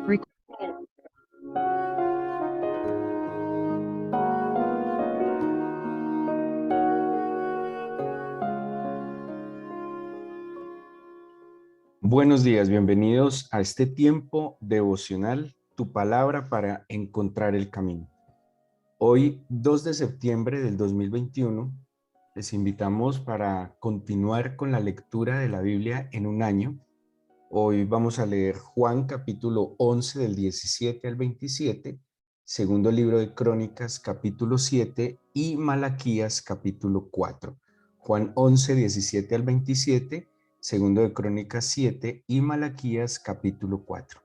Recording. Buenos días, bienvenidos a este tiempo devocional, tu palabra para encontrar el camino. Hoy, 2 de septiembre del 2021, les invitamos para continuar con la lectura de la Biblia en un año. Hoy vamos a leer Juan capítulo 11 del 17 al 27, segundo libro de Crónicas capítulo 7 y Malaquías capítulo 4. Juan 11, 17 al 27, segundo de Crónicas 7 y Malaquías capítulo 4.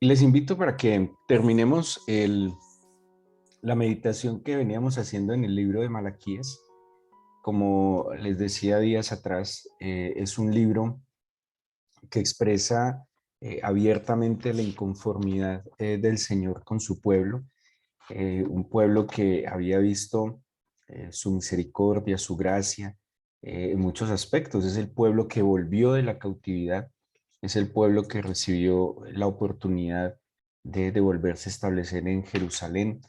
Y les invito para que terminemos la meditación que veníamos haciendo en el libro de Malaquías. Como les decía días atrás, es un libro que expresa abiertamente la inconformidad del Señor con su pueblo, un pueblo que había visto su misericordia, su gracia en muchos aspectos. Es el pueblo que volvió de la cautividad, es el pueblo que recibió la oportunidad de volverse a establecer en Jerusalén,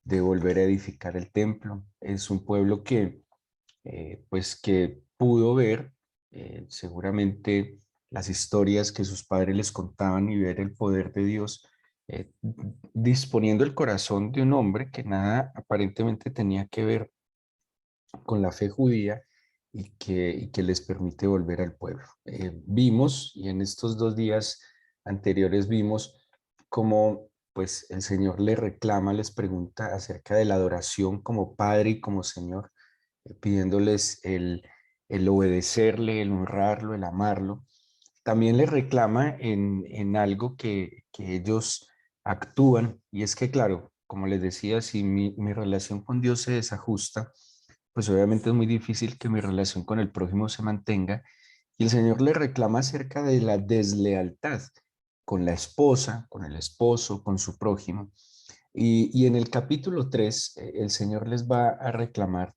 de volver a edificar el templo. Es un pueblo pues que pudo ver seguramente las historias que sus padres les contaban y ver el poder de Dios disponiendo el corazón de un hombre que nada aparentemente tenía que ver con la fe judía y que les permite volver al pueblo. Vimos, y en estos 2 días anteriores vimos cómo pues el Señor les reclama, les pregunta acerca de la adoración como Padre y como Señor, pidiéndoles el obedecerle, el honrarlo, el amarlo. También les reclama en algo que ellos actúan, y es que, claro, como les decía, si mi relación con Dios se desajusta, pues obviamente es muy difícil que mi relación con el prójimo se mantenga. Y el Señor le reclama acerca de la deslealtad con la esposa, con el esposo, con su prójimo. Y en el capítulo 3, el Señor les va a reclamar,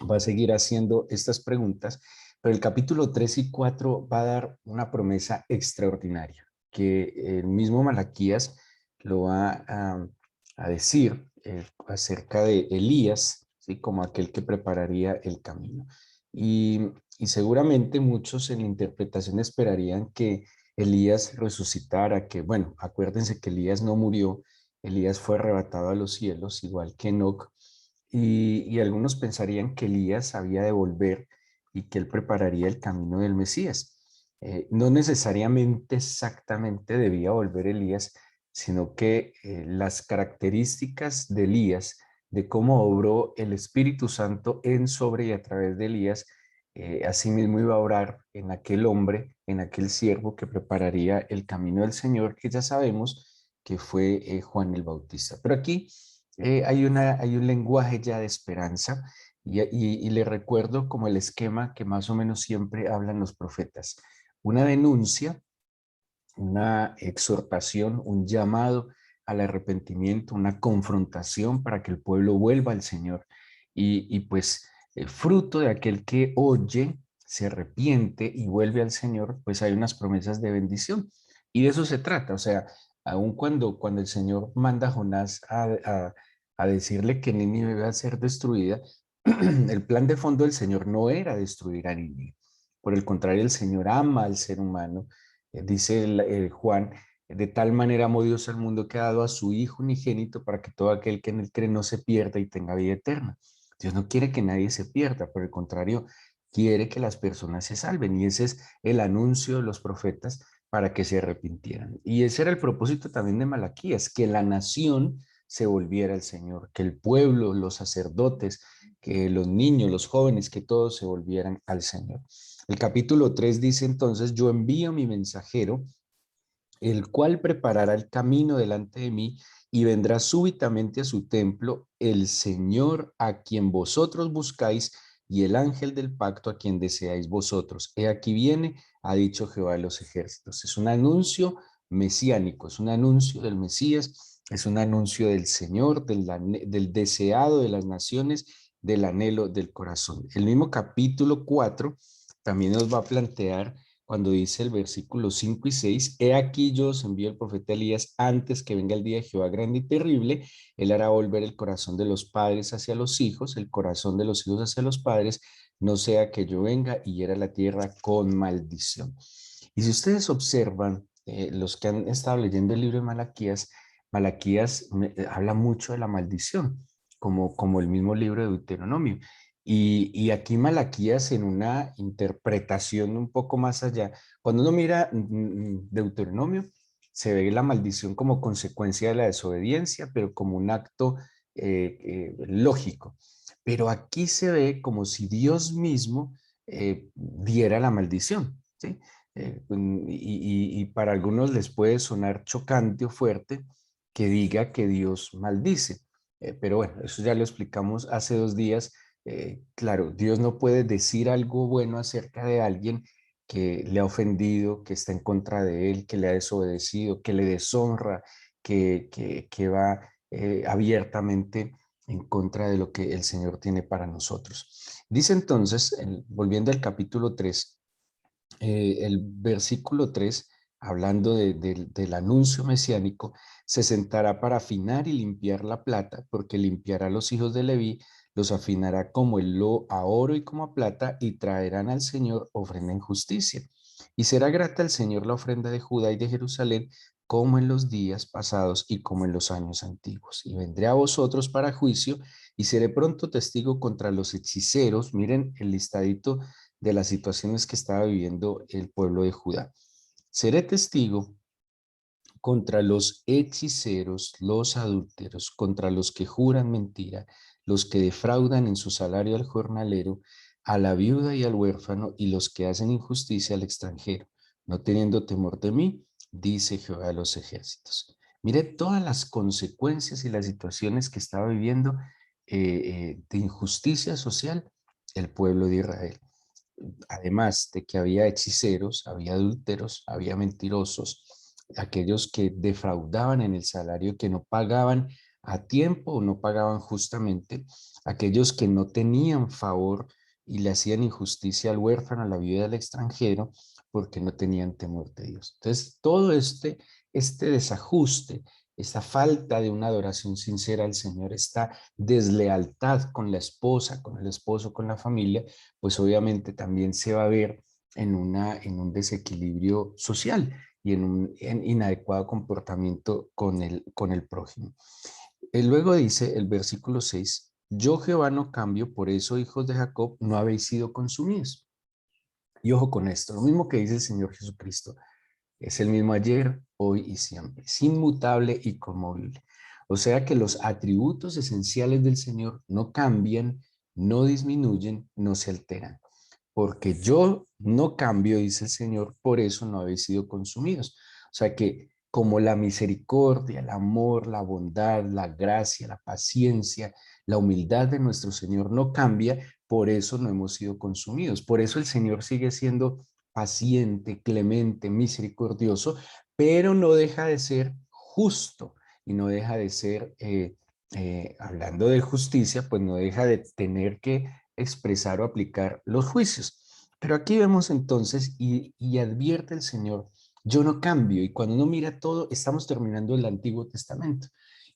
va a seguir haciendo estas preguntas, pero el capítulo 3 y 4 va a dar una promesa extraordinaria, que el mismo Malaquías lo va a decir acerca de Elías, ¿sí? Como aquel que prepararía el camino. Y seguramente muchos en la interpretación esperarían que Elías resucitara, que bueno, acuérdense que Elías no murió, Elías fue arrebatado a los cielos, igual que Enoc, y algunos pensarían que Elías había de volver y que él prepararía el camino del Mesías. No necesariamente exactamente debía volver Elías, sino que las características de Elías, de cómo obró el Espíritu Santo en, sobre y a través de Elías, asimismo iba a obrar en aquel hombre, en aquel siervo que prepararía el camino del Señor, que ya sabemos que fue Juan el Bautista. Pero aquí hay un lenguaje ya de esperanza y le recuerdo como el esquema que más o menos siempre hablan los profetas. Una denuncia, una exhortación, un llamado al arrepentimiento, una confrontación para que el pueblo vuelva al Señor. Y pues fruto de aquel que oye, se arrepiente y vuelve al Señor, pues hay unas promesas de bendición. Y de eso se trata, o sea, aun cuando el Señor manda a Jonás a decirle que Nínive iba a ser destruida, el plan de fondo del Señor no era destruir a Nínive. Por el contrario, el Señor ama al ser humano. Dice Juan, de tal manera amó Dios al mundo que ha dado a su Hijo unigénito para que todo aquel que en él cree no se pierda y tenga vida eterna. Dios no quiere que nadie se pierda, por el contrario, quiere que las personas se salven. Y ese es el anuncio de los profetas para que se arrepintieran. Y ese era el propósito también de Malaquías, que la nación se volviera al Señor, que el pueblo, los sacerdotes, que los niños, los jóvenes, que todos se volvieran al Señor. El capítulo 3 dice entonces, yo envío mi mensajero, el cual preparará el camino delante de mí y vendrá súbitamente a su templo el Señor a quien vosotros buscáis y el ángel del pacto a quien deseáis vosotros. He aquí viene, ha dicho Jehová de los ejércitos. Es un anuncio mesiánico, es un anuncio del Mesías, es un anuncio del Señor, del deseado de las naciones, del anhelo del corazón. El mismo capítulo 4 también nos va a plantear cuando dice el versículo 5 y 6, he aquí yo os envío el profeta Elías antes que venga el día de Jehová grande y terrible. Él hará volver el corazón de los padres hacia los hijos, el corazón de los hijos hacia los padres, no sea que yo venga y hiera la tierra con maldición. Y si ustedes observan, los que han estado leyendo el libro de Malaquías, Malaquías habla mucho de la maldición, como el mismo libro de Deuteronomio. Y aquí Malaquías en una interpretación un poco más allá, cuando uno mira Deuteronomio, se ve la maldición como consecuencia de la desobediencia, pero como un acto lógico. Pero aquí se ve como si Dios mismo diera la maldición, ¿sí? Y para algunos les puede sonar chocante o fuerte que diga que Dios maldice. Pero bueno, eso ya lo explicamos hace 2 días. Claro, Dios no puede decir algo bueno acerca de alguien que le ha ofendido, que está en contra de él, que le ha desobedecido, que le deshonra, que va abiertamente en contra de lo que el Señor tiene para nosotros. Dice entonces, volviendo al capítulo 3, el versículo 3, hablando del anuncio mesiánico, se sentará para afinar y limpiar la plata, porque limpiará a los hijos de Leví, los afinará como a oro y como a plata, y traerán al Señor ofrenda en justicia. Y será grata al Señor la ofrenda de Judá y de Jerusalén, como en los días pasados y como en los años antiguos. Y vendré a vosotros para juicio, y seré pronto testigo contra los hechiceros. Miren el listadito de las situaciones que estaba viviendo el pueblo de Judá. Seré testigo contra los hechiceros, los adúlteros, contra los que juran mentira, los que defraudan en su salario al jornalero, a la viuda y al huérfano, y los que hacen injusticia al extranjero, no teniendo temor de mí, dice Jehová de los ejércitos. Mire todas las consecuencias y las situaciones que estaba viviendo de injusticia social el pueblo de Israel. Además de que había hechiceros, había adúlteros, había mentirosos, aquellos que defraudaban en el salario, que no pagaban a tiempo o no pagaban justamente, aquellos que no tenían favor y le hacían injusticia al huérfano, a la viuda del extranjero, porque no tenían temor de Dios. Entonces, todo este desajuste, esta falta de una adoración sincera al Señor, esta deslealtad con la esposa, con el esposo, con la familia, pues obviamente también se va a ver en un desequilibrio social y en un inadecuado comportamiento con el prójimo. Luego dice el versículo 6, yo Jehová no cambio, por eso hijos de Jacob no habéis sido consumidos. Y ojo con esto, lo mismo que dice el Señor Jesucristo, es el mismo ayer, hoy y siempre, es inmutable y conmovible. O sea que los atributos esenciales del Señor no cambian, no disminuyen, no se alteran. Porque yo no cambio, dice el Señor, por eso no habéis sido consumidos. O sea que como la misericordia, el amor, la bondad, la gracia, la paciencia, la humildad de nuestro Señor no cambia, por eso no hemos sido consumidos. Por eso el Señor sigue siendo paciente, clemente, misericordioso, pero no deja de ser justo y no deja de ser, hablando de justicia, pues no deja de tener que expresar o aplicar los juicios. Pero aquí vemos entonces y advierte el Señor, yo no cambio. Y cuando uno mira todo, estamos terminando el Antiguo Testamento.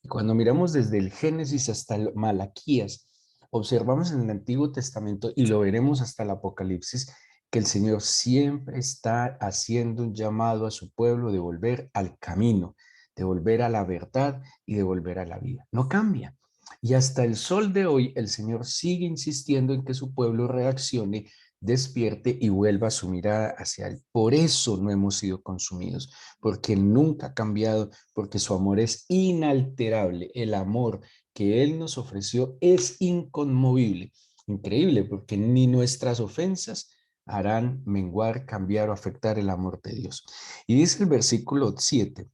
Y cuando miramos desde el Génesis hasta el Malaquías, observamos en el Antiguo Testamento y lo veremos hasta el Apocalipsis, que el Señor siempre está haciendo un llamado a su pueblo de volver al camino, de volver a la verdad y de volver a la vida. No cambia. Y hasta el sol de hoy, el Señor sigue insistiendo en que su pueblo reaccione, despierte y vuelva su mirada hacia Él. Por eso no hemos sido consumidos, porque Él nunca ha cambiado, porque su amor es inalterable. El amor que Él nos ofreció es inconmovible. Increíble, porque ni nuestras ofensas harán menguar, cambiar o afectar el amor de Dios. Y dice el versículo 7,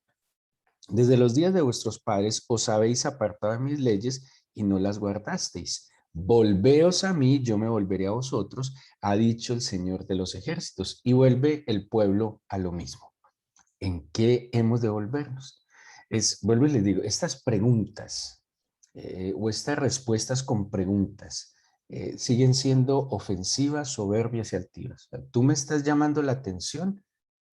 desde los días de vuestros padres os habéis apartado de mis leyes y no las guardasteis. Volveos a mí, yo me volveré a vosotros, ha dicho el Señor de los ejércitos. Y vuelve el pueblo a lo mismo. ¿En qué hemos de volvernos? Vuelvo y les digo, estas preguntas o estas respuestas con preguntas siguen siendo ofensivas, soberbias y altivas. O sea, tú me estás llamando la atención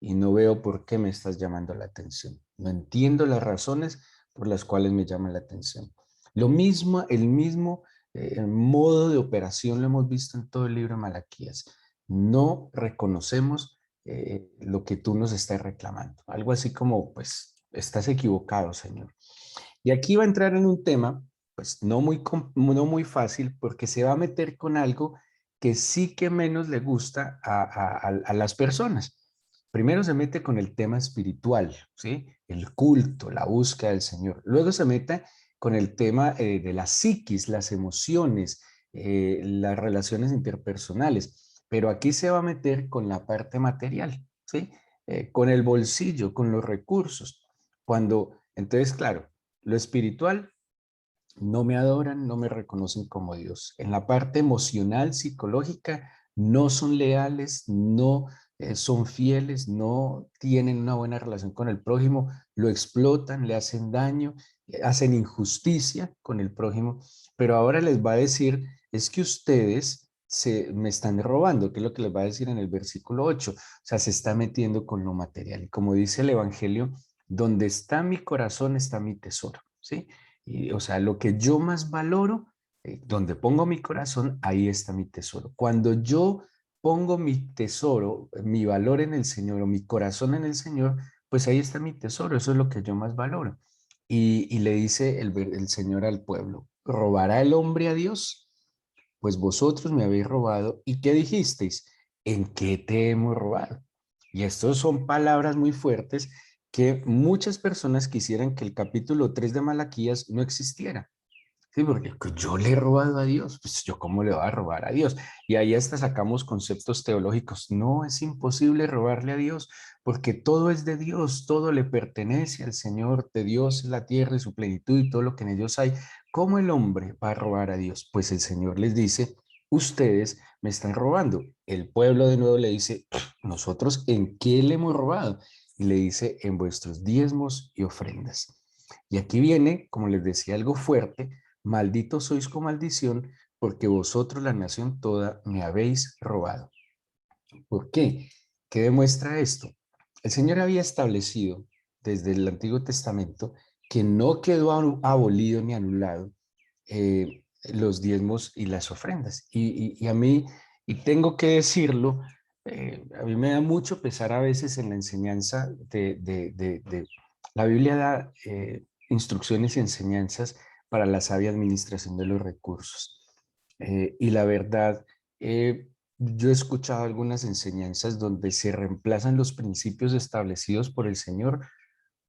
y no veo por qué me estás llamando la atención. No entiendo las razones por las cuales me llaman la atención. Lo mismo, el mismo modo de operación lo hemos visto en todo el libro de Malaquías. No reconocemos lo que tú nos estás reclamando. Algo así como, pues, estás equivocado, Señor. Y aquí va a entrar en un tema, pues, no muy fácil, porque se va a meter con algo que sí que menos le gusta a las personas. Primero se mete con el tema espiritual, ¿sí? El culto, la búsqueda del Señor. Luego se mete con el tema de la psiquis, las emociones, las relaciones interpersonales. Pero aquí se va a meter con la parte material, ¿sí? Con el bolsillo, con los recursos. Entonces, claro, lo espiritual no me adoran, no me reconocen como Dios. En la parte emocional, psicológica, no son leales, no son fieles, no tienen una buena relación con el prójimo, lo explotan, le hacen daño, hacen injusticia con el prójimo, pero ahora les va a decir, es que ustedes me están robando, que es lo que les va a decir en el versículo 8. O sea, se está metiendo con lo material. Y como dice el Evangelio, donde está mi corazón está mi tesoro, ¿sí? Y, o sea, lo que yo más valoro, donde pongo mi corazón, ahí está mi tesoro. Cuando yo pongo mi tesoro, mi valor en el Señor o mi corazón en el Señor, pues ahí está mi tesoro, eso es lo que yo más valoro. Y le dice el Señor al pueblo, ¿robará el hombre a Dios? Pues vosotros me habéis robado. ¿Y qué dijisteis? ¿En qué te hemos robado? Y estas son palabras muy fuertes que muchas personas quisieran que el capítulo 3 de Malaquías no existiera. Sí, porque pues, yo le he robado a Dios, pues yo cómo le voy a robar a Dios. Y ahí hasta sacamos conceptos teológicos. No, es imposible robarle a Dios, porque todo es de Dios, todo le pertenece al Señor, de Dios es la tierra y su plenitud y todo lo que en ellos hay. ¿Cómo el hombre va a robar a Dios? Pues el Señor les dice, ustedes me están robando. El pueblo de nuevo le dice, nosotros ¿en qué le hemos robado? Y le dice, en vuestros diezmos y ofrendas. Y aquí viene, como les decía, algo fuerte. Malditos sois con maldición, porque vosotros, la nación toda, me habéis robado. ¿Por qué? ¿Qué demuestra esto? El Señor había establecido desde el Antiguo Testamento que no quedó abolido ni anulado los diezmos y las ofrendas. Y a mí, y tengo que decirlo, a mí me da mucho pesar a veces en la enseñanza la Biblia da instrucciones y enseñanzas para la sabia administración de los recursos. Y la verdad, yo he escuchado algunas enseñanzas donde se reemplazan los principios establecidos por el Señor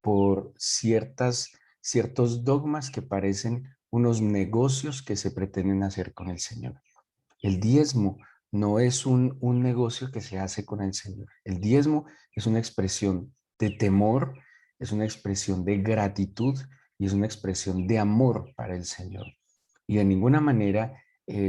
por ciertos dogmas que parecen unos negocios que se pretenden hacer con el Señor. El diezmo no es un negocio que se hace con el Señor. El diezmo es una expresión de temor, es una expresión de gratitud y es una expresión de amor para el Señor. Y de ninguna manera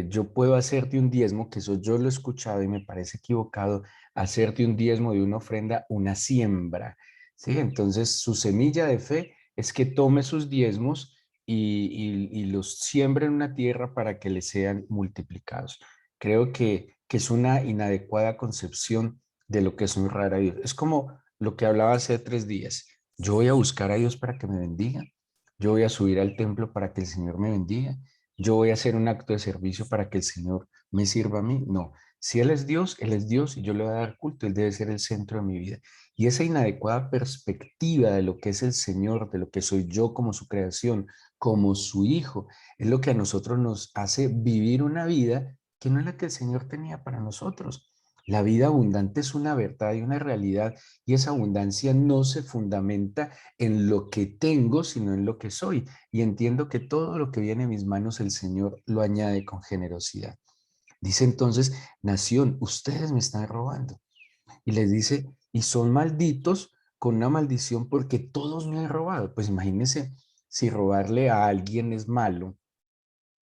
yo puedo hacerte un diezmo, que eso yo lo he escuchado y me parece equivocado, hacerte un diezmo de una ofrenda, una siembra. ¿Sí? Entonces su semilla de fe es que tome sus diezmos y los siembre en una tierra para que le sean multiplicados. Creo que es una inadecuada concepción de lo que es honrar a Dios. Es como lo que hablaba hace 3 días. Yo voy a buscar a Dios para que me bendiga. Yo voy a subir al templo para que el Señor me bendiga. Yo voy a hacer un acto de servicio para que el Señor me sirva a mí. No, si Él es Dios y yo le voy a dar culto, Él debe ser el centro de mi vida. Y esa inadecuada perspectiva de lo que es el Señor, de lo que soy yo como su creación, como su hijo, es lo que a nosotros nos hace vivir una vida que no es la que el Señor tenía para nosotros. La vida abundante es una verdad y una realidad, y esa abundancia no se fundamenta en lo que tengo, sino en lo que soy. Y entiendo que todo lo que viene en mis manos el Señor lo añade con generosidad. Dice entonces, nación, ustedes me están robando. Y les dice, y son malditos con una maldición porque todos me han robado. Pues imagínense si robarle a alguien es malo,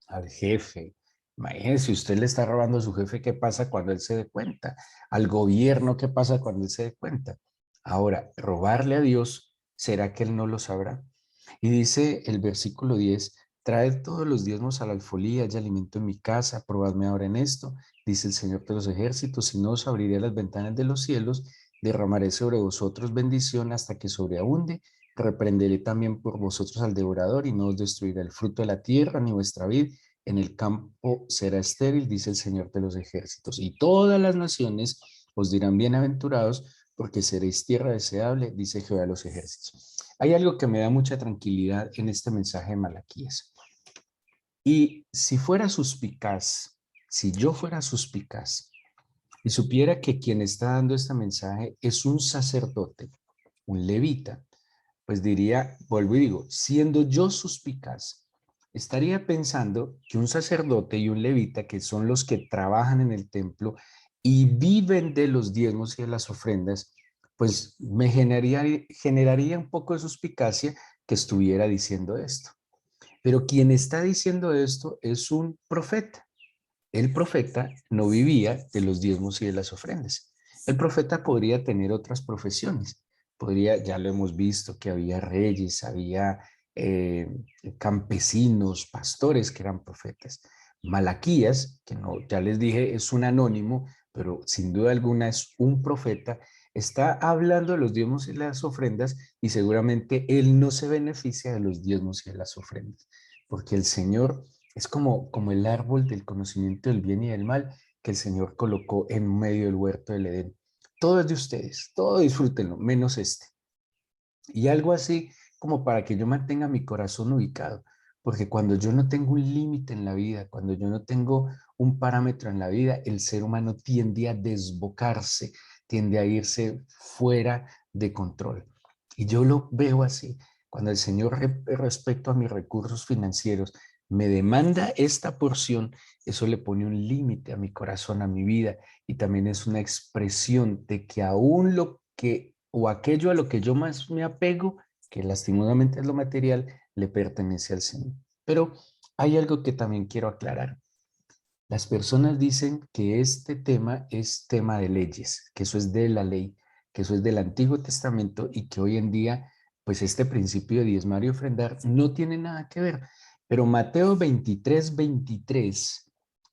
al jefe, Imagínese, si usted le está robando a su jefe, ¿qué pasa cuando él se dé cuenta? Al gobierno, ¿qué pasa cuando él se dé cuenta? Ahora, robarle a Dios, ¿será que él no lo sabrá? Y dice el versículo 10: traed todos los diezmos a la alfolía, haya alimento en mi casa, probadme ahora en esto, dice el Señor de los ejércitos, si no os abriré las ventanas de los cielos, derramaré sobre vosotros bendición hasta que sobreabunde, reprenderé también por vosotros al devorador y no os destruirá el fruto de la tierra ni vuestra vid, en el campo será estéril, dice el Señor de los ejércitos, y todas las naciones os dirán bienaventurados, porque seréis tierra deseable, dice Jehová de los ejércitos. Hay algo que me da mucha tranquilidad en este mensaje de Malaquías. Y si fuera suspicaz, si yo fuera suspicaz y supiera que quien está dando este mensaje es un sacerdote, un levita, pues diría, vuelvo y digo, siendo yo suspicaz, estaría pensando que un sacerdote y un levita, que son los que trabajan en el templo y viven de los diezmos y de las ofrendas, pues me generaría un poco de suspicacia que estuviera diciendo esto. Pero quien está diciendo esto es un profeta. El profeta no vivía de los diezmos y de las ofrendas. El profeta podría tener otras profesiones. Podría, ya lo hemos visto, que había reyes, había eh, campesinos, pastores que eran profetas. Malaquías, que no, ya les dije, es un anónimo, pero sin duda alguna es un profeta, está hablando de los diezmos y las ofrendas y seguramente él no se beneficia de los diezmos y de las ofrendas, porque el Señor es como el árbol del conocimiento del bien y del mal que el Señor colocó en medio del huerto del Edén. Todo es de ustedes, todo disfrútenlo, menos este. Y algo así como para que yo mantenga mi corazón ubicado, porque cuando yo no tengo un límite en la vida, cuando yo no tengo un parámetro en la vida, el ser humano tiende a desbocarse, tiende a irse fuera de control. Y yo lo veo así. Cuando el Señor respecto a mis recursos financieros me demanda esta porción, eso le pone un límite a mi corazón, a mi vida, y también es una expresión de que aún lo que o aquello a lo que yo más me apego, que lastimosamente es lo material, le pertenece al Señor. Pero hay algo que también quiero aclarar. Las personas dicen que este tema es tema de leyes, que eso es de la ley, que eso es del Antiguo Testamento y que hoy en día, pues este principio de diezmar y ofrendar no tiene nada que ver. Pero Mateo 23:23,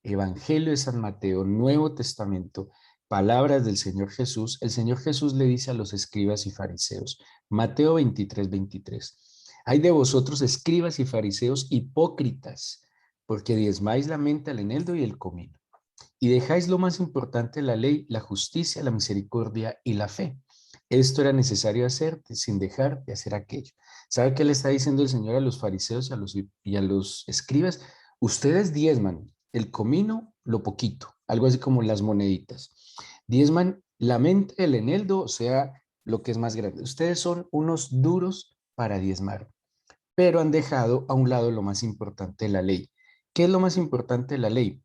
Evangelio de San Mateo, Nuevo Testamento, palabras del Señor Jesús, el Señor Jesús le dice a los escribas y fariseos, Mateo 23:23, hay de vosotros escribas y fariseos hipócritas, porque diezmáis la menta, el eneldo y el comino, y dejáis lo más importante de la ley, la justicia, la misericordia y la fe. Esto era necesario hacer sin dejar de hacer aquello. ¿Sabe qué le está diciendo el Señor a los fariseos y a los escribas? Ustedes diezman el comino, lo poquito, algo así como las moneditas. Diezman la menta, el eneldo, o sea, lo que es más grande. Ustedes son unos duros para diezmar, pero han dejado a un lado lo más importante de la ley. ¿Qué es lo más importante de la ley?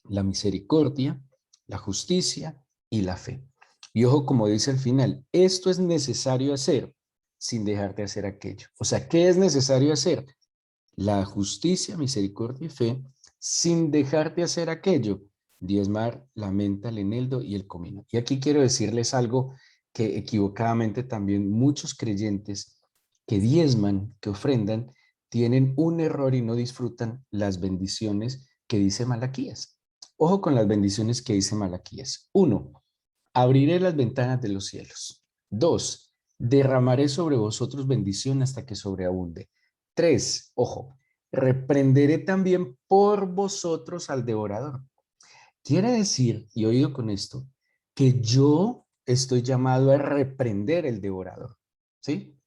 La misericordia, la justicia y la fe. Y ojo, como dice al final, esto es necesario hacer sin dejar de hacer aquello. O sea, ¿qué es necesario hacer? La justicia, misericordia y fe sin dejar de hacer aquello. Diezmar, la menta, el eneldo y el comino. Y aquí quiero decirles algo que equivocadamente también muchos creyentes que diezman, que ofrendan, tienen un error y no disfrutan las bendiciones que dice Malaquías. Ojo con las bendiciones que dice Malaquías. 1. Abriré las ventanas de los cielos. 2. Derramaré sobre vosotros bendición hasta que sobreabunde. 3. Ojo, reprenderé también por vosotros al devorador. Quiere decir, y oído con esto, que yo estoy llamado a reprender el devorador. ¿Sí?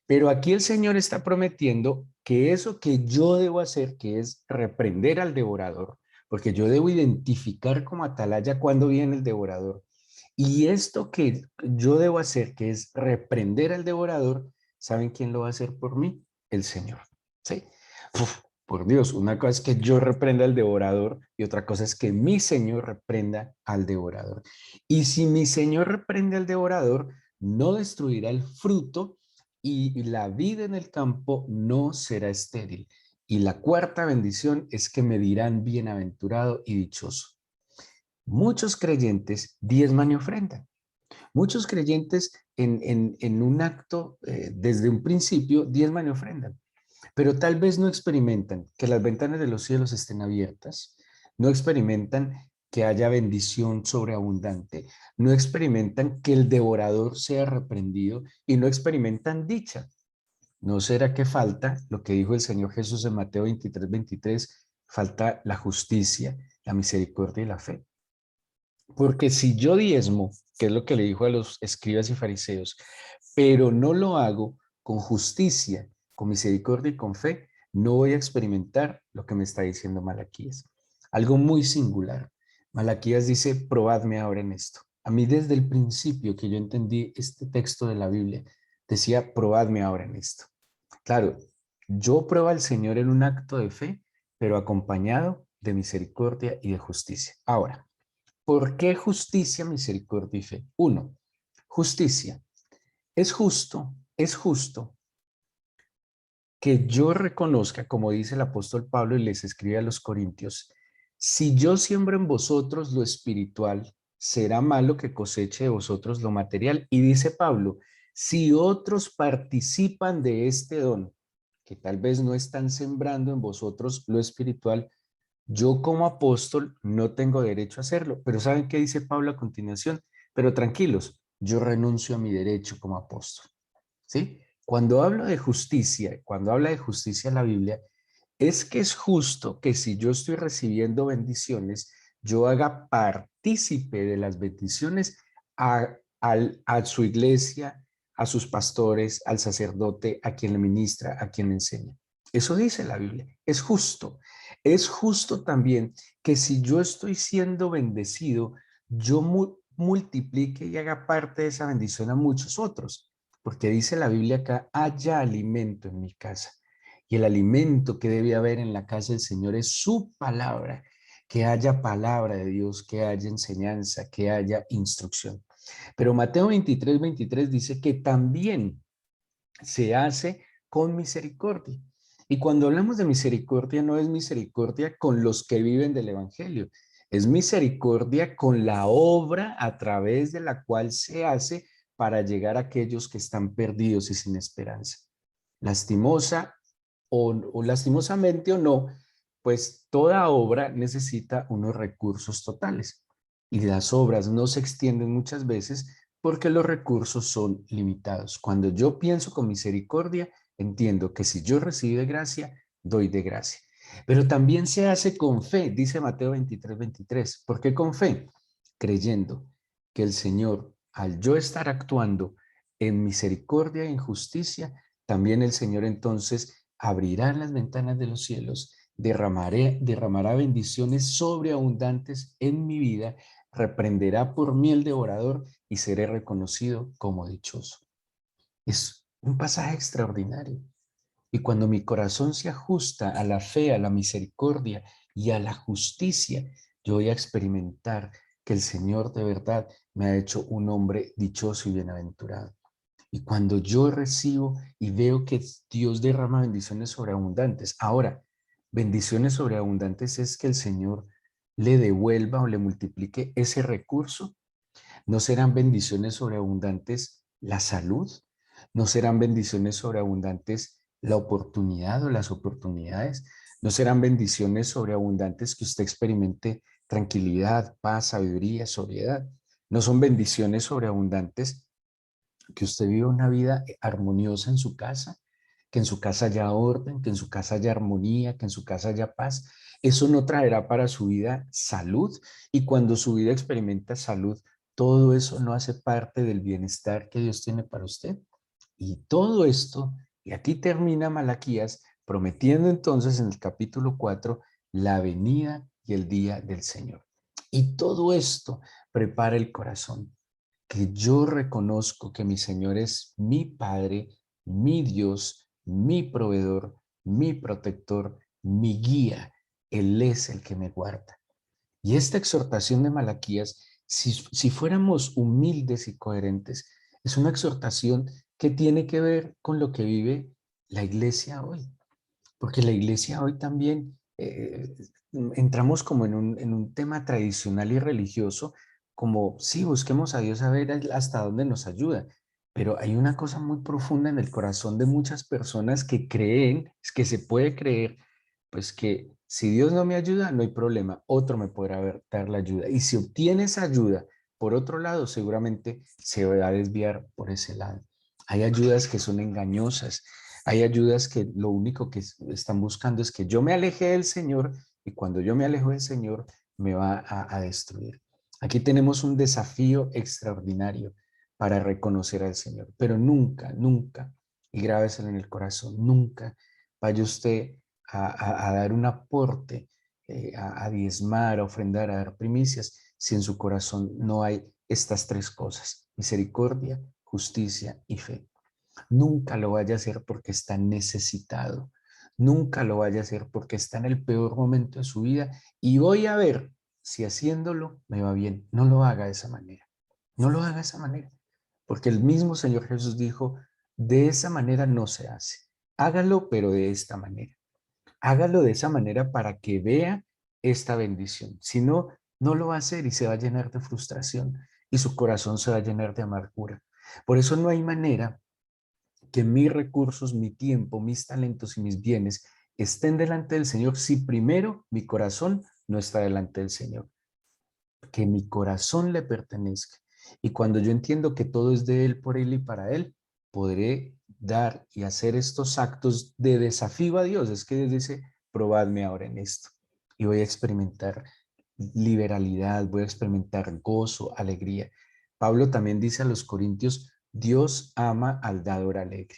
Pero aquí el Señor está prometiendo que eso que yo debo hacer, que es reprender al devorador, porque yo debo identificar como atalaya cuando viene el devorador. Y esto que yo debo hacer, que es reprender al devorador, ¿saben quién lo va a hacer por mí? El Señor. ¿Sí? Uf, por Dios, una cosa es que yo reprenda al devorador y otra cosa es que mi Señor reprenda al devorador. Y si mi Señor reprende al devorador, no destruirá el fruto y la vida en el campo no será estéril. Y la cuarta bendición es que me dirán bienaventurado y dichoso. Muchos creyentes diezman y ofrendan. Muchos creyentes en un acto, desde un principio, diezman y ofrendan. Pero tal vez no experimentan que las ventanas de los cielos estén abiertas, no experimentan que haya bendición sobreabundante, no experimentan que el devorador sea reprendido y no experimentan dicha. ¿No será que falta lo que dijo el Señor Jesús en Mateo 23:23? Falta la justicia, la misericordia y la fe. Porque si yo diezmo, que es lo que le dijo a los escribas y fariseos, pero no lo hago con justicia, con misericordia y con fe, no voy a experimentar lo que me está diciendo Malaquías. Algo muy singular. Malaquías dice, probadme ahora en esto. A mí desde el principio que yo entendí este texto de la Biblia, decía, probadme ahora en esto. Claro, yo pruebo al Señor en un acto de fe, pero acompañado de misericordia y de justicia. Ahora, ¿por qué justicia, misericordia y fe? Uno, justicia. Es justo que yo reconozca, como dice el apóstol Pablo y les escribe a los Corintios, si yo siembro en vosotros lo espiritual, será malo que coseche de vosotros lo material. Y dice Pablo, si otros participan de este don, que tal vez no están sembrando en vosotros lo espiritual, yo como apóstol no tengo derecho a hacerlo. Pero ¿saben qué dice Pablo a continuación? Pero tranquilos, yo renuncio a mi derecho como apóstol. ¿Sí? Cuando hablo de justicia, cuando habla de justicia la Biblia, es que es justo que si yo estoy recibiendo bendiciones, yo haga partícipe de las bendiciones a su iglesia, a sus pastores, al sacerdote, a quien le ministra, a quien le enseña. Eso dice la Biblia, es justo. Es justo también que si yo estoy siendo bendecido, yo multiplique y haga parte de esa bendición a muchos otros, porque dice la Biblia acá, haya alimento en mi casa. Y el alimento que debe haber en la casa del Señor es su palabra, que haya palabra de Dios, que haya enseñanza, que haya instrucción. Pero Mateo 23:23 dice que también se hace con misericordia. Y cuando hablamos de misericordia, no es misericordia con los que viven del Evangelio, es misericordia con la obra a través de la cual se hace para llegar a aquellos que están perdidos y sin esperanza. Lastimosa o lastimosamente o no, pues toda obra necesita unos recursos totales y las obras no se extienden muchas veces porque los recursos son limitados. Cuando yo pienso con misericordia, entiendo que si yo recibí de gracia, doy de gracia. Pero también se hace con fe, dice Mateo 23:23. ¿Por qué con fe? Creyendo que el Señor, al yo estar actuando en misericordia e en justicia, también el Señor entonces abrirá las ventanas de los cielos, derramará bendiciones sobreabundantes en mi vida, reprenderá por mí el devorador y seré reconocido como dichoso. Es un pasaje extraordinario. Y cuando mi corazón se ajusta a la fe, a la misericordia y a la justicia, yo voy a experimentar que el Señor de verdad me ha hecho un hombre dichoso y bienaventurado. Y cuando yo recibo y veo que Dios derrama bendiciones sobreabundantes, ahora, bendiciones sobreabundantes es que el Señor le devuelva o le multiplique ese recurso. ¿No serán bendiciones sobreabundantes la salud? ¿No serán bendiciones sobreabundantes la oportunidad o las oportunidades? ¿No serán bendiciones sobreabundantes que usted experimente tranquilidad, paz, sabiduría, sobriedad? ¿No son bendiciones sobreabundantes que usted viva una vida armoniosa en su casa, que en su casa haya orden, que en su casa haya armonía, que en su casa haya paz? Eso no traerá para su vida salud, y cuando su vida experimenta salud, todo eso no hace parte del bienestar que Dios tiene para usted. Y todo esto, y aquí termina Malaquías, prometiendo entonces en el capítulo 4 la venida y el día del Señor. Y todo esto prepara el corazón, que yo reconozco que mi Señor es mi Padre, mi Dios, mi proveedor, mi protector, mi guía. Él es el que me guarda. Y esta exhortación de Malaquías, si fuéramos humildes y coherentes, es una exhortación que tiene que ver con lo que vive la iglesia hoy. Porque la iglesia hoy también entramos como en un tema tradicional y religioso, como sí, busquemos a Dios a ver hasta dónde nos ayuda, pero hay una cosa muy profunda en el corazón de muchas personas que creen, es que se puede creer, pues que si Dios no me ayuda, no hay problema, otro me podrá dar la ayuda. Y si obtiene esa ayuda por otro lado, seguramente se va a desviar por ese lado. Hay ayudas que son engañosas, hay ayudas que lo único que están buscando es que yo me aleje del Señor y cuando yo me alejo del Señor me va a destruir. Aquí tenemos un desafío extraordinario para reconocer al Señor, pero nunca, nunca, y grábeselo en el corazón, nunca vaya usted a dar un aporte, a diezmar, a ofrendar, a dar primicias, si en su corazón no hay estas tres cosas: misericordia, justicia y fe. Nunca lo vaya a hacer porque está necesitado. Nunca lo vaya a hacer porque está en el peor momento de su vida y voy a ver si haciéndolo me va bien. No lo haga de esa manera. No lo haga de esa manera. Porque el mismo Señor Jesús dijo, de esa manera no se hace. Hágalo, pero de esta manera. Hágalo de esa manera para que vea esta bendición. Si no, no lo va a hacer y se va a llenar de frustración y su corazón se va a llenar de amargura. Por eso no hay manera que mis recursos, mi tiempo, mis talentos y mis bienes estén delante del Señor si primero mi corazón no está delante del Señor. Que mi corazón le pertenezca. Y cuando yo entiendo que todo es de Él, por Él y para Él, podré dar y hacer estos actos de desafío a Dios. Es que Dios dice, probadme ahora en esto. Y voy a experimentar liberalidad, voy a experimentar gozo, alegría. Pablo también dice a los corintios, Dios ama al dador alegre.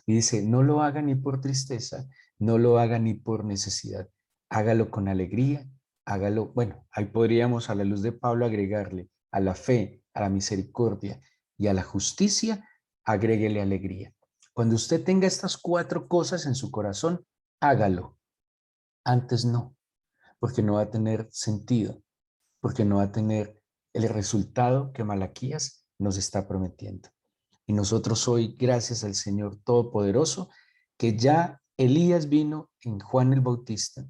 Y dice, no lo haga ni por tristeza, no lo haga ni por necesidad, hágalo con alegría, hágalo, bueno, ahí podríamos a la luz de Pablo agregarle a la fe, a la misericordia y a la justicia, agréguele alegría. Cuando usted tenga estas cuatro cosas en su corazón, hágalo. Antes no, porque no va a tener sentido, porque no va a tener el resultado que Malaquías nos está prometiendo. Y nosotros hoy, gracias al Señor Todopoderoso, que ya Elías vino en Juan el Bautista,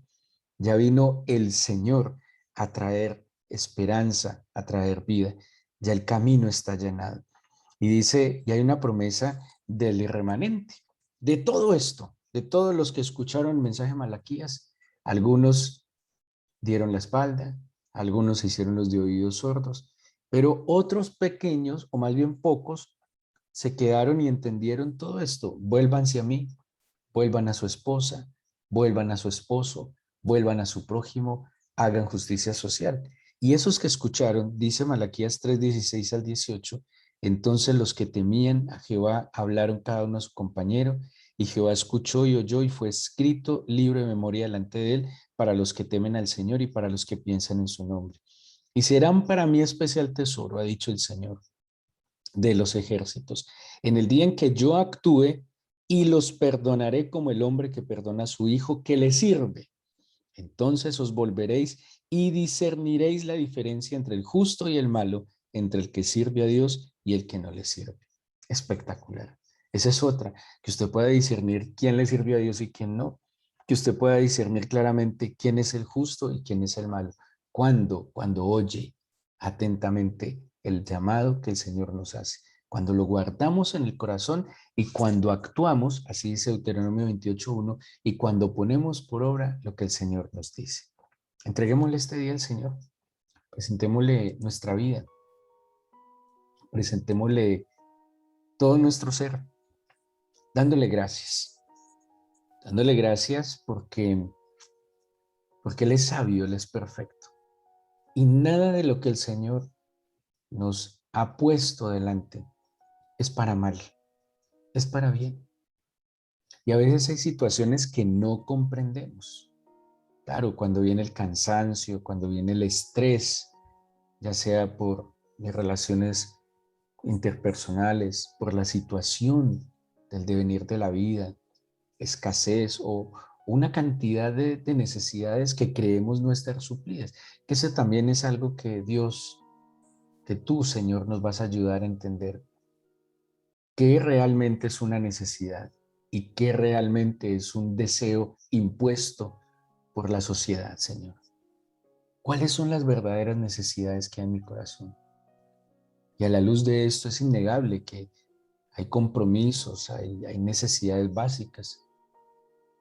ya vino el Señor a traer esperanza, a traer vida, ya el camino está llenado. Y dice, y hay una promesa del remanente, de todo esto, de todos los que escucharon el mensaje de Malaquías, algunos dieron la espalda, algunos se hicieron los de oídos sordos, pero otros pequeños, o más bien pocos, se quedaron y entendieron todo esto. Vuélvanse a mí, vuelvan a su esposa, vuelvan a su esposo, vuelvan a su prójimo, hagan justicia social. Y esos que escucharon, dice Malaquías 3:16 al 18, entonces los que temían a Jehová hablaron cada uno a su compañero, y Jehová escuchó y oyó, y fue escrito libro de memoria delante de él para los que temen al Señor y para los que piensan en su nombre. Y serán para mí especial tesoro, ha dicho el Señor de los ejércitos, en el día en que yo actúe y los perdonaré como el hombre que perdona a su hijo que le sirve. Entonces os volveréis y discerniréis la diferencia entre el justo y el malo, entre el que sirve a Dios y el que no le sirve. Espectacular. Esa es otra, que usted pueda discernir quién le sirve a Dios y quién no, que usted pueda discernir claramente quién es el justo y quién es el malo. Cuando oye atentamente el llamado que el Señor nos hace, cuando lo guardamos en el corazón y cuando actuamos, así dice Deuteronomio 28:1, y cuando ponemos por obra lo que el Señor nos dice. Entreguémosle este día al Señor, presentémosle nuestra vida, presentémosle todo nuestro ser, dándole gracias, porque Él es sabio, Él es perfecto. Y nada de lo que el Señor nos ha puesto delante es para mal, es para bien. Y a veces hay situaciones que no comprendemos. Claro, cuando viene el cansancio, cuando viene el estrés, ya sea por mis relaciones interpersonales, por la situación del devenir de la vida, escasez o una cantidad de necesidades que creemos no estar suplidas. Que eso también es algo que Dios, que tú, Señor, nos vas a ayudar a entender qué realmente es una necesidad. y qué realmente es un deseo impuesto por la sociedad, Señor. ¿Cuáles son las verdaderas necesidades que hay en mi corazón? Y a la luz de esto es innegable que hay compromisos, hay necesidades básicas,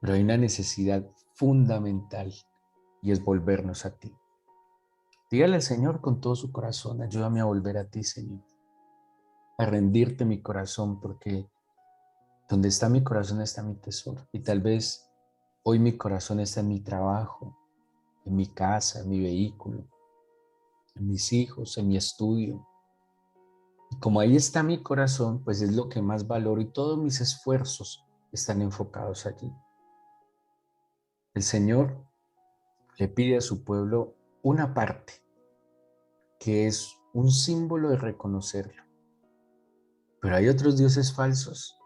pero hay una necesidad fundamental y es volvernos a ti. Dígale al Señor con todo su corazón, ayúdame a volver a ti, Señor, a rendirte mi corazón, porque donde está mi corazón está mi tesoro. Y tal vez hoy mi corazón está en mi trabajo, en mi casa, en mi vehículo, en mis hijos, en mi estudio. Y como ahí está mi corazón, pues es lo que más valoro y todos mis esfuerzos están enfocados allí. El Señor le pide a su pueblo una parte que es un símbolo de reconocerlo. Pero hay otros dioses falsos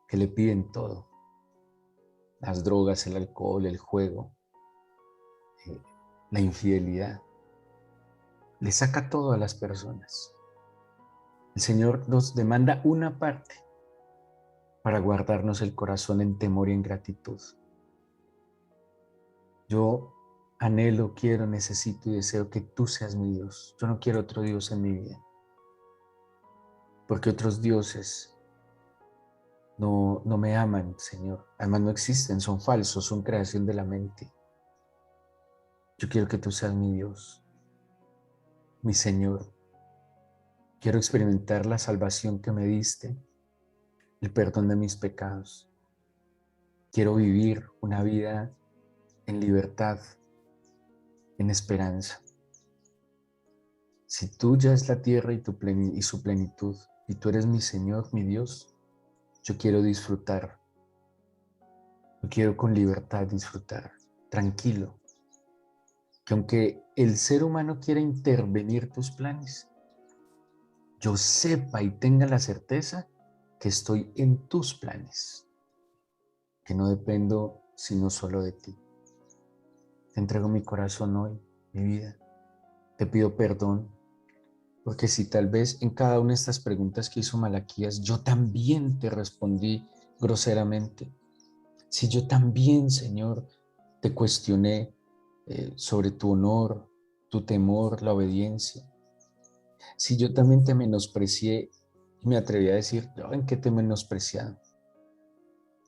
que le piden todo. Las drogas, el alcohol, el juego, la infidelidad. Le saca todo a las personas. El Señor nos demanda una parte para guardarnos el corazón en temor y en gratitud. Yo anhelo, quiero, necesito y deseo que tú seas mi Dios. Yo no quiero otro Dios en mi vida. Porque otros dioses no me aman, Señor. Además no existen, son falsos, son creación de la mente. Yo quiero que tú seas mi Dios, mi Señor. Quiero experimentar la salvación que me diste, el perdón de mis pecados. Quiero vivir una vida en libertad, en esperanza. Si tuya es la tierra y su plenitud, y tú eres mi Señor, mi Dios, yo quiero disfrutar. Yo quiero con libertad disfrutar, tranquilo. Que aunque el ser humano quiera intervenir tus planes, yo sepa y tenga la certeza que estoy en tus planes, que no dependo sino solo de ti. Te entrego mi corazón hoy, mi vida. Te pido perdón, porque si tal vez en cada una de estas preguntas que hizo Malaquías, yo también te respondí groseramente. Si yo también, Señor, te cuestioné sobre tu honor, tu temor, la obediencia. Si yo también te menosprecié y me atreví a decir, "Yo, ¿en qué te he menospreciado?".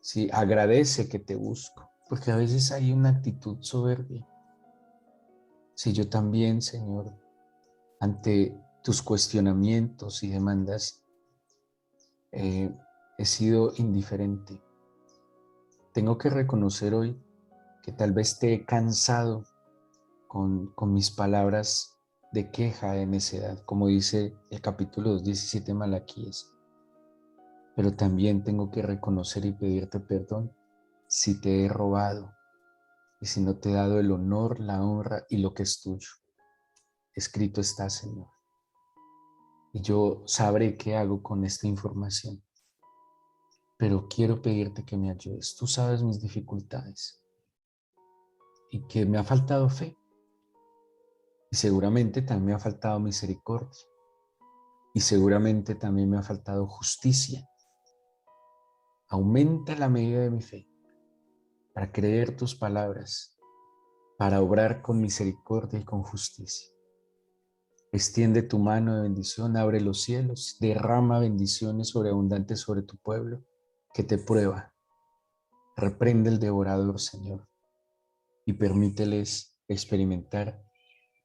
Sí, agradece que te busco, porque a veces hay una actitud soberbia. Si yo también, Señor, ante tus cuestionamientos y demandas, he sido indiferente. Tengo que reconocer hoy que tal vez te he cansado con mis palabras de queja, de necedad, como dice el capítulo 2:17 de Malaquías. Pero también tengo que reconocer y pedirte perdón si te he robado y si no te he dado el honor, la honra y lo que es tuyo. Escrito está, Señor. Y yo sabré qué hago con esta información. Pero quiero pedirte que me ayudes. Tú sabes mis dificultades y que me ha faltado fe. Y seguramente también me ha faltado misericordia. Y seguramente también me ha faltado justicia. Aumenta la medida de mi fe para creer tus palabras, para obrar con misericordia y con justicia. Extiende tu mano de bendición, abre los cielos, derrama bendiciones sobreabundantes sobre tu pueblo que te prueba. Reprende el devorador, Señor, y permíteles experimentar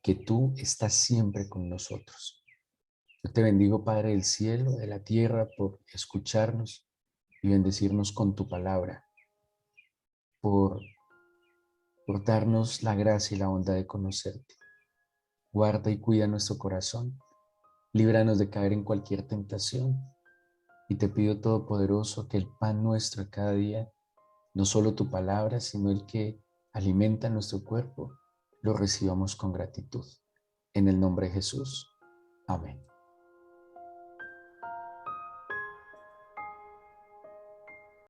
que tú estás siempre con nosotros. Yo te bendigo, Padre del cielo, de la tierra, por escucharnos y bendecirnos con tu palabra, por, por darnos la gracia y la bondad de conocerte. Guarda y cuida nuestro corazón, líbranos de caer en cualquier tentación, y te pido, Todopoderoso, que el pan nuestro de cada día, no solo tu palabra, sino el que alimenta nuestro cuerpo, lo recibamos con gratitud. En el nombre de Jesús. Amén.